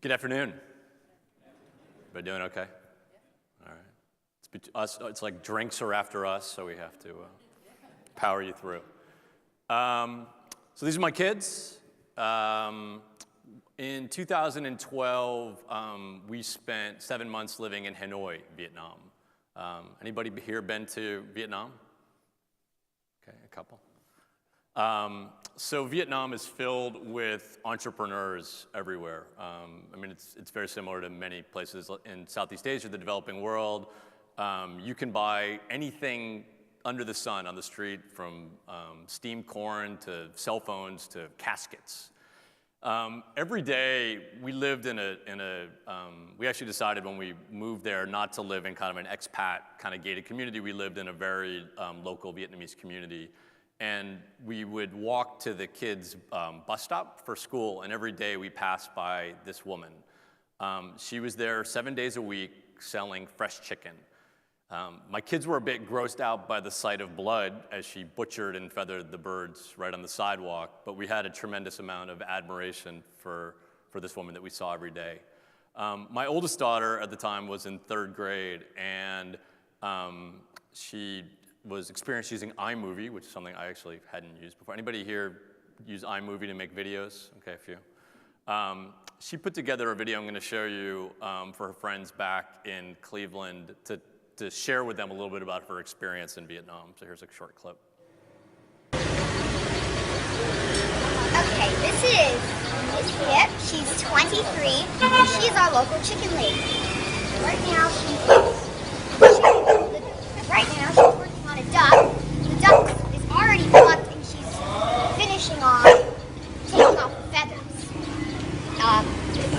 Good afternoon. Everybody doing okay? All right. It's like drinks are after us, so we have to power you through. So these are my kids. In 2012, we spent 7 months living in Hanoi, Vietnam. Anybody here been to Vietnam? Okay, a couple. So Vietnam is filled with entrepreneurs everywhere. I mean, it's very similar to many places in Southeast Asia, the developing world. You can buy anything under the sun on the street, from steamed corn to cell phones to caskets. Every day we lived we actually decided when we moved there not to live in kind of an expat kind of gated community. We lived in a very local Vietnamese community. And we would walk to the kids' bus stop for school, and every day we passed by this woman. She was there 7 days a week selling fresh chicken. My kids were a bit grossed out by the sight of blood as she butchered and feathered the birds right on the sidewalk, but we had a tremendous amount of admiration for this woman that we saw every day. My oldest daughter at the time was in 3rd grade, and she was experienced using iMovie, which is something I actually hadn't used before. Anybody here use iMovie to make videos? Okay, a few. She put together a video I'm going to show you for her friends back in Cleveland to share with them a little bit about her experience in Vietnam. So here's a short clip. Okay, this is Miss Hip. She's 23. She's our local chicken lady. Right now she's working on a duck. The duck is already plucked and she's taking off the feathers.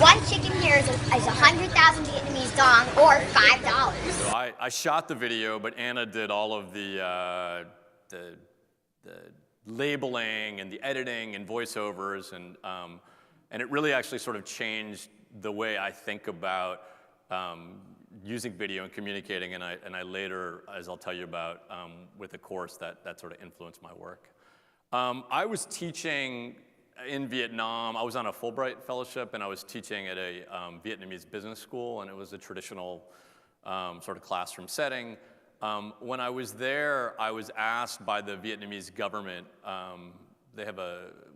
One chicken here is 100,000 Vietnamese dong, or $5. So I shot the video, but Anna did all of the labeling and the editing and voiceovers, and it really actually sort of changed the way I think about using video and communicating, and I later, as I'll tell you about, with a course that sort of influenced my work. I was teaching in Vietnam. I was on a Fulbright fellowship, and I was teaching at a Vietnamese business school, and it was a traditional sort of classroom setting. When I was there, I was asked by the Vietnamese government, they have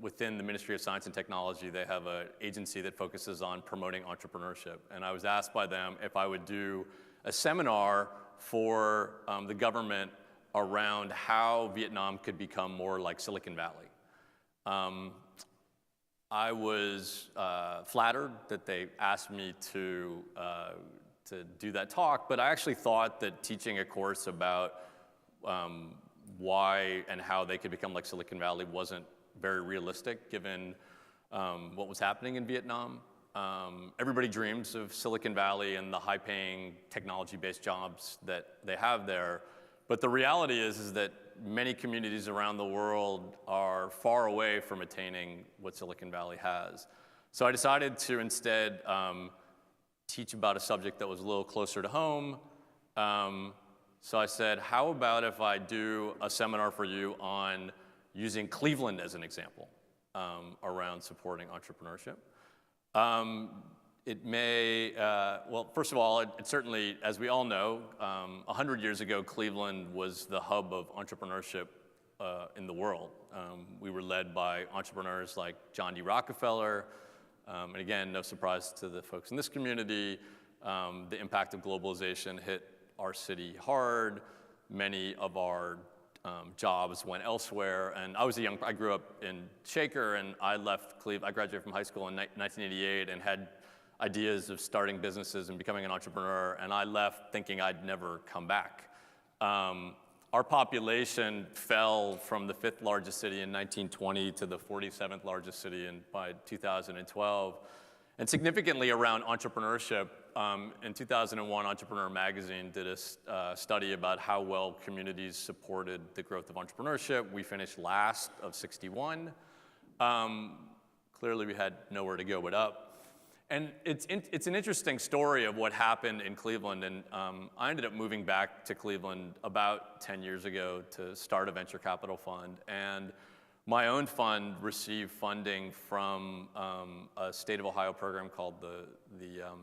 within the Ministry of Science and Technology, they have an agency that focuses on promoting entrepreneurship. And I was asked by them if I would do a seminar for the government around how Vietnam could become more like Silicon Valley. I was flattered that they asked me to do that talk, but I actually thought that teaching a course about why and how they could become like Silicon Valley wasn't very realistic given what was happening in Vietnam. Everybody dreams of Silicon Valley and the high-paying technology-based jobs that they have there, but the reality is that many communities around the world are far away from attaining what Silicon Valley has. So I decided to instead teach about a subject that was a little closer to home. So I said, how about if I do a seminar for you on using Cleveland as an example around supporting entrepreneurship? Well, first of all, it certainly, as we all know, 100 years ago, Cleveland was the hub of entrepreneurship in the world. We were led by entrepreneurs like John D. Rockefeller. And again, no surprise to the folks in this community, the impact of globalization hit our city hard. Many of our jobs went elsewhere, and I grew up in Shaker, and I left Cleveland. I graduated from high school in 1988 and had ideas of starting businesses and becoming an entrepreneur, and I left thinking I'd never come back. Our population fell from the 5th largest city in 1920 to the 47th largest city by 2012. And significantly around entrepreneurship, in 2001, Entrepreneur Magazine did a study about how well communities supported the growth of entrepreneurship. We finished last of 61. Clearly we had nowhere to go but up. And it's an interesting story of what happened in Cleveland, and I ended up moving back to Cleveland about 10 years ago to start a venture capital fund. And My own fund received funding from a state of Ohio program called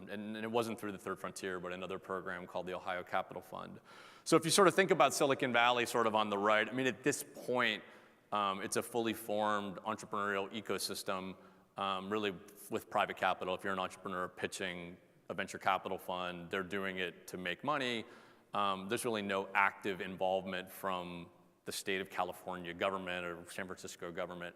and it wasn't through the Third Frontier, but another program called the Ohio Capital Fund. So if you sort of think about Silicon Valley sort of on the right, I mean, at this point, it's a fully formed entrepreneurial ecosystem, really with private capital. If you're an entrepreneur pitching a venture capital fund, they're doing it to make money. There's really no active involvement from the state of California government or San Francisco government.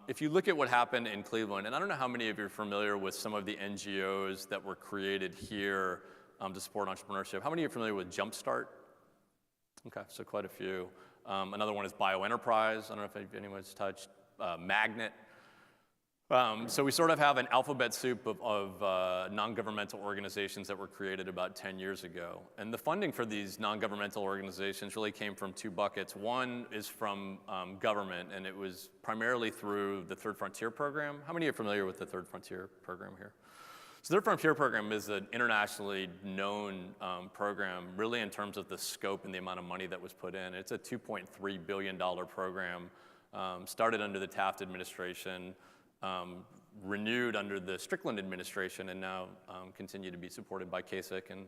If you look at what happened in Cleveland, and I don't know how many of you are familiar with some of the NGOs that were created here to support entrepreneurship. How many are familiar with Jumpstart? Okay, so quite a few. Another one is BioEnterprise. I don't know if anyone's touched. Magnet. So we sort of have an alphabet soup of non-governmental organizations that were created about 10 years ago. And the funding for these non-governmental organizations really came from two buckets. One is from government, and it was primarily through the Third Frontier program. How many are familiar with the Third Frontier program here? So the Third Frontier program is an internationally known program, really in terms of the scope and the amount of money that was put in. It's a $2.3 billion program, started under the Taft administration, renewed under the Strickland administration, and now continue to be supported by Kasich. And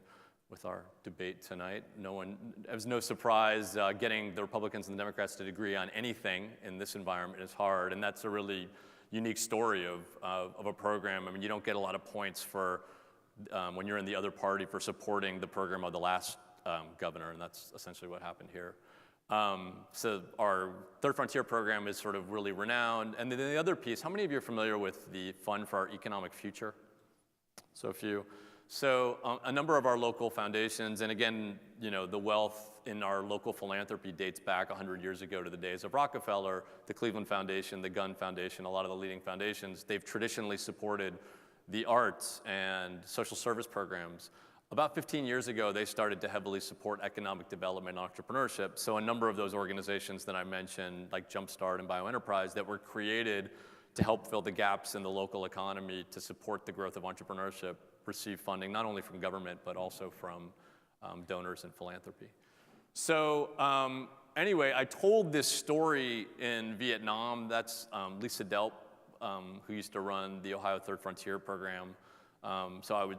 with our debate tonight, it was no surprise getting the Republicans and the Democrats to agree on anything in this environment is hard, and that's a really unique story of a program. I mean, you don't get a lot of points for when you're in the other party for supporting the program of the last governor, and that's essentially what happened here. So our Third Frontier program is sort of really renowned. And then the other piece, how many of you are familiar with the Fund for Our Economic Future? So a few. So a number of our local foundations, and again, you know, the wealth in our local philanthropy dates back 100 years ago to the days of Rockefeller, the Cleveland Foundation, the Gunn Foundation, a lot of the leading foundations. They've traditionally supported the arts and social service programs. About 15 years ago, they started to heavily support economic development and entrepreneurship. So a number of those organizations that I mentioned, like Jumpstart and BioEnterprise, that were created to help fill the gaps in the local economy to support the growth of entrepreneurship, receive funding not only from government, but also from donors and philanthropy. So anyway, I told this story in Vietnam. That's Lisa Delp, who used to run the Ohio Third Frontier program.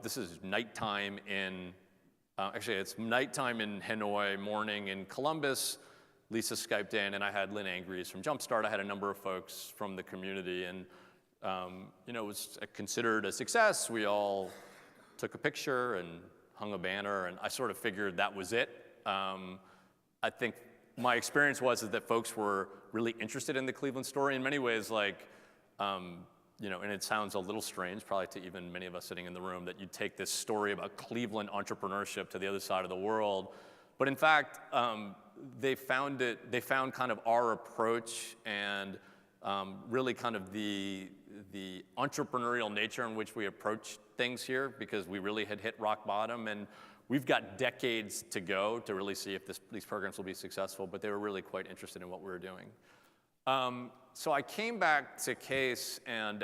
This is nighttime actually it's nighttime in Hanoi, morning in Columbus. Lisa Skyped in, and I had Lynn Angries from Jumpstart. I had a number of folks from the community, and you know, it was considered a success. We all took a picture and hung a banner, and I sort of figured that was it. I think my experience was that folks were really interested in the Cleveland story in many ways, like, you know, and it sounds a little strange, probably to even many of us sitting in the room, that you'd take this story about Cleveland entrepreneurship to the other side of the world. But in fact, they found kind of our approach and really kind of the entrepreneurial nature in which we approach things here, because we really had hit rock bottom, and we've got decades to go to really see if these programs will be successful, but they were really quite interested in what we were doing. So I came back to Case, and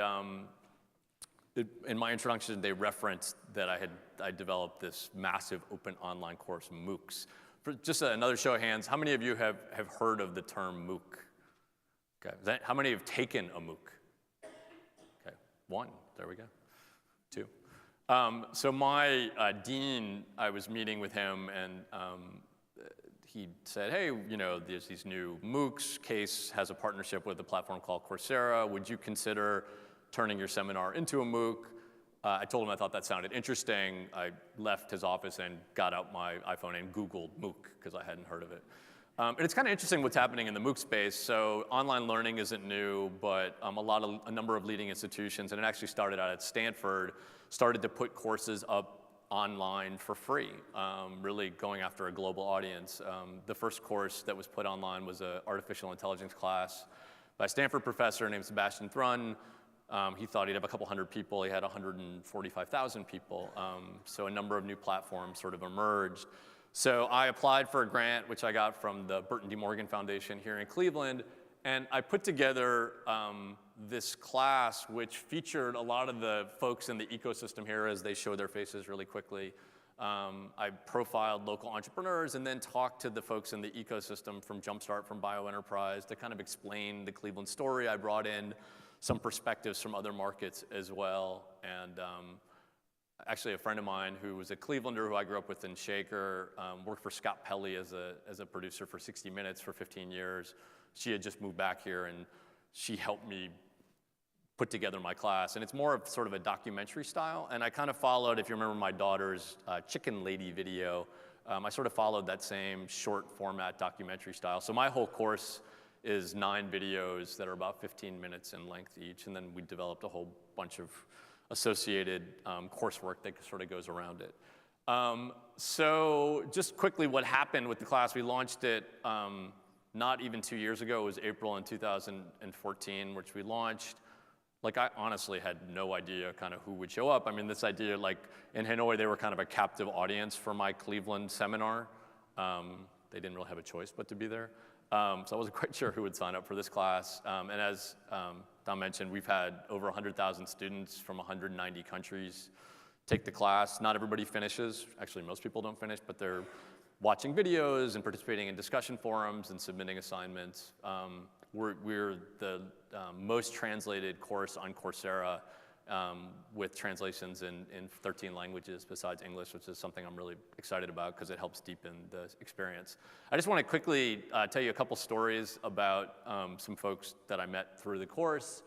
in my introduction, they referenced that I developed this massive open online course, MOOCs. For just another show of hands, how many of you have heard of the term MOOC? Okay, how many have taken a MOOC? Okay, one, there we go, two. So my dean, I was meeting with him, and he said, hey, you know, there's these new MOOCs. Case has a partnership with a platform called Coursera. Would you consider turning your seminar into a MOOC? I told him I thought that sounded interesting. I left his office and got out my iPhone and Googled MOOC, because I hadn't heard of it. And it's kind of interesting what's happening in the MOOC space. So online learning isn't new, but a number of leading institutions, and it actually started out at Stanford, started to put courses up online for free, really going after a global audience. The first course that was put online was an artificial intelligence class by a Stanford professor named Sebastian Thrun. He thought he'd have a couple hundred people. He had 145,000 people. So a number of new platforms sort of emerged. So I applied for a grant, which I got from the Burton D. Morgan Foundation here in Cleveland, and I put together this class which featured a lot of the folks in the ecosystem here as they show their faces really quickly. I profiled local entrepreneurs and then talked to the folks in the ecosystem from Jumpstart, from BioEnterprise to kind of explain the Cleveland story. I brought in some perspectives from other markets as well. And actually a friend of mine who was a Clevelander who I grew up with in Shaker, worked for Scott Pelley as a producer for 60 Minutes for 15 years. She had just moved back here and she helped me put together my class. And it's more of sort of a documentary style. And I kind of followed, if you remember my daughter's Chicken Lady video, I sort of followed that same short format documentary style. So my whole course is 9 videos that are about 15 minutes in length each. And then we developed a whole bunch of associated coursework that sort of goes around it. So just quickly what happened with the class, we launched it not even 2 years ago. It was April in 2014, which we launched. Like, I honestly had no idea kind of who would show up. I mean, this idea, like, in Hanoi, they were kind of a captive audience for my Cleveland seminar. They didn't really have a choice but to be there. So I wasn't quite sure who would sign up for this class. And as Don mentioned, we've had over 100,000 students from 190 countries take the class. Not everybody finishes. Actually, most people don't finish, but they're watching videos and participating in discussion forums and submitting assignments. We're the most translated course on Coursera with translations in 13 languages besides English, which is something I'm really excited about because it helps deepen the experience. I just want to quickly tell you a couple stories about some folks that I met through the course.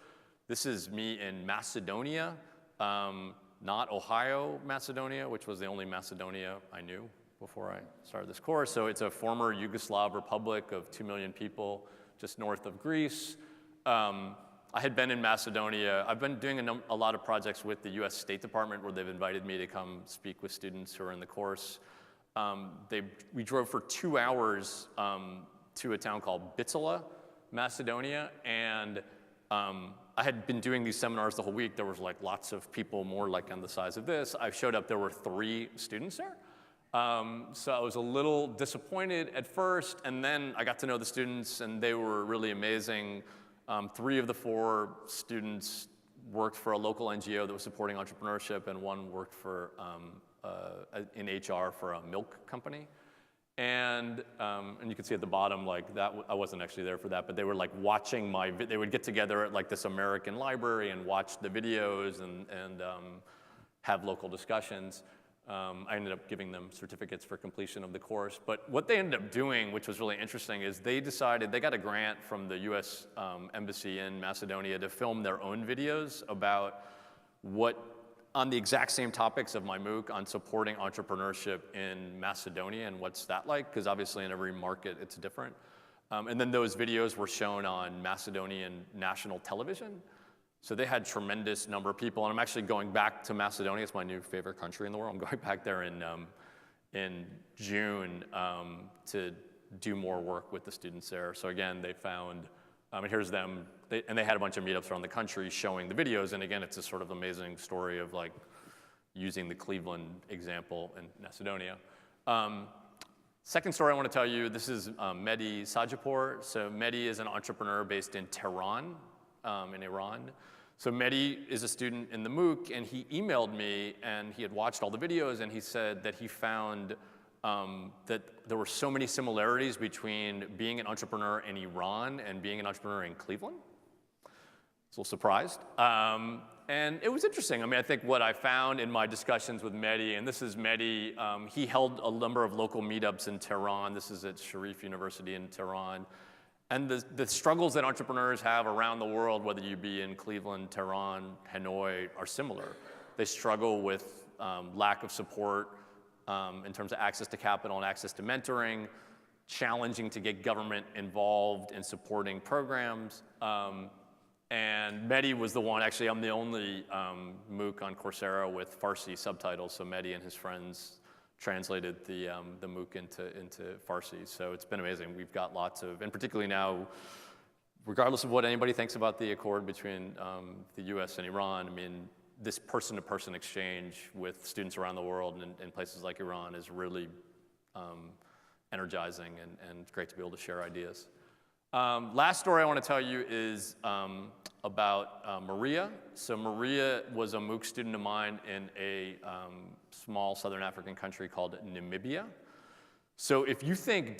This is me in Macedonia, not Ohio, Macedonia, which was the only Macedonia I knew before I started this course. So it's a former Yugoslav republic of 2 million people, just north of Greece. I had been in Macedonia. I've been doing a lot of projects with the US State Department where they've invited me to come speak with students who are in the course. We drove for 2 hours to a town called Bitsala, Macedonia, and I had been doing these seminars the whole week. There was like lots of people, more like on the size of this. I showed up, there were 3 students there. So I was a little disappointed at first, and then I got to know the students, and they were really amazing. 3 of the 4 students worked for a local NGO that was supporting entrepreneurship, and 1 worked for in HR for a milk company. And you can see at the bottom, like that, I wasn't actually there for that, but they were like watching they would get together at like this American library and watch the videos and have local discussions. I ended up giving them certificates for completion of the course. But what they ended up doing, which was really interesting, is they decided, they got a grant from the US Embassy in Macedonia to film their own videos about on the exact same topics of my MOOC on supporting entrepreneurship in Macedonia and what's that like, because obviously in every market it's different. And then those videos were shown on Macedonian national television. So they had tremendous number of people, and I'm actually going back to Macedonia. It's my new favorite country in the world. I'm going back there in June to do more work with the students there. So again, they found, and here's them, and they had a bunch of meetups around the country showing the videos, and again, it's a sort of amazing story of like using the Cleveland example in Macedonia. Second story I want to tell you, this is Mehdi Sajapur. So Mehdi is an entrepreneur based in Tehran, in Iran. So Mehdi is a student in the MOOC, and he emailed me, and he had watched all the videos, and he said that he found that there were so many similarities between being an entrepreneur in Iran and being an entrepreneur in Cleveland. I was a little surprised. And it was interesting. I mean, I think what I found in my discussions with Mehdi, and this is Mehdi, he held a number of local meetups in Tehran. This is at Sharif University in Tehran. And the struggles that entrepreneurs have around the world, whether you be in Cleveland, Tehran, Hanoi, are similar. They struggle with lack of support in terms of access to capital and access to mentoring, challenging to get government involved in supporting programs. And Mehdi was the one, actually I'm the only MOOC on Coursera with Farsi subtitles, so Mehdi and his friends translated the MOOC into Farsi. So it's been amazing. We've got lots of, and particularly now, regardless of what anybody thinks about the accord between the US and Iran, I mean, this person-to-person exchange with students around the world and in places like Iran is really energizing and great to be able to share ideas. Last story I want to tell you is about Maria. So Maria was a MOOC student of mine in a small Southern African country called Namibia. So if you think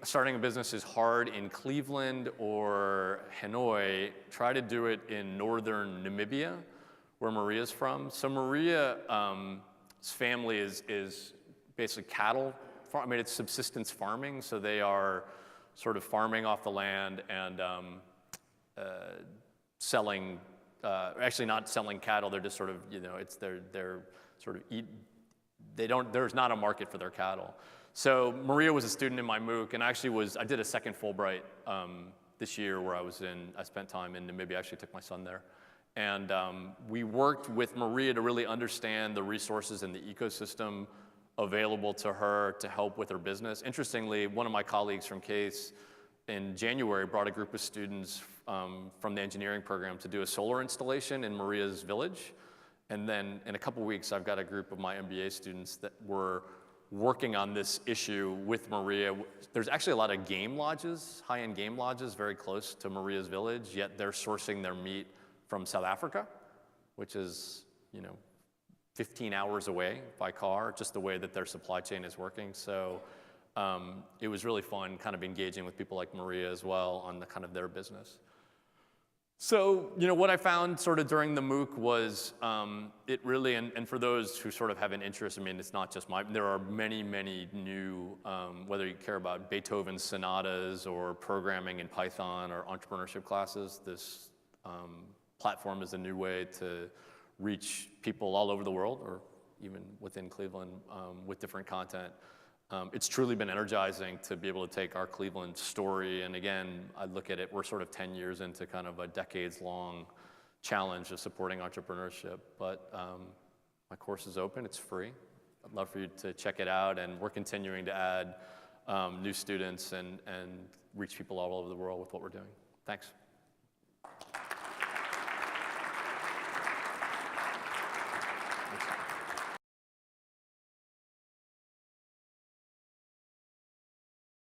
starting a business is hard in Cleveland or Hanoi, try to do it in northern Namibia, where Maria's from. So Maria's family is basically cattle farm. I mean, it's subsistence farming, so they are sort of farming off the land and selling. Actually, not selling cattle. They're just sort of, they're sort of there's not a market for their cattle. So Maria was a student in my MOOC, and I did a second Fulbright this year where I spent time in Namibia. I actually took my son there. And we worked with Maria to really understand the resources and the ecosystem available to her to help with her business. Interestingly, one of my colleagues from CASE in January brought a group of students from the engineering program to do a solar installation in Maria's village. And then in a couple weeks, I've got a group of my MBA students that were working on this issue with Maria. There's actually a lot of game lodges, high-end game lodges very close to Maria's village, yet they're sourcing their meat from South Africa, which is, 15 hours away by car, just the way that their supply chain is working. So it was really fun kind of engaging with people like Maria as well on the kind of their business. So, what I found sort of during the MOOC was it really, and for those who sort of have an interest, I mean, it's not just there are many, many new, whether you care about Beethoven's sonatas or programming in Python or entrepreneurship classes, this platform is a new way to reach people all over the world or even within Cleveland with different content. It's truly been energizing to be able to take our Cleveland story, and again, I look at it, we're sort of 10 years into kind of a decades-long challenge of supporting entrepreneurship, but my course is open, it's free. I'd love for you to check it out, and we're continuing to add new students and reach people all over the world with what we're doing. Thanks.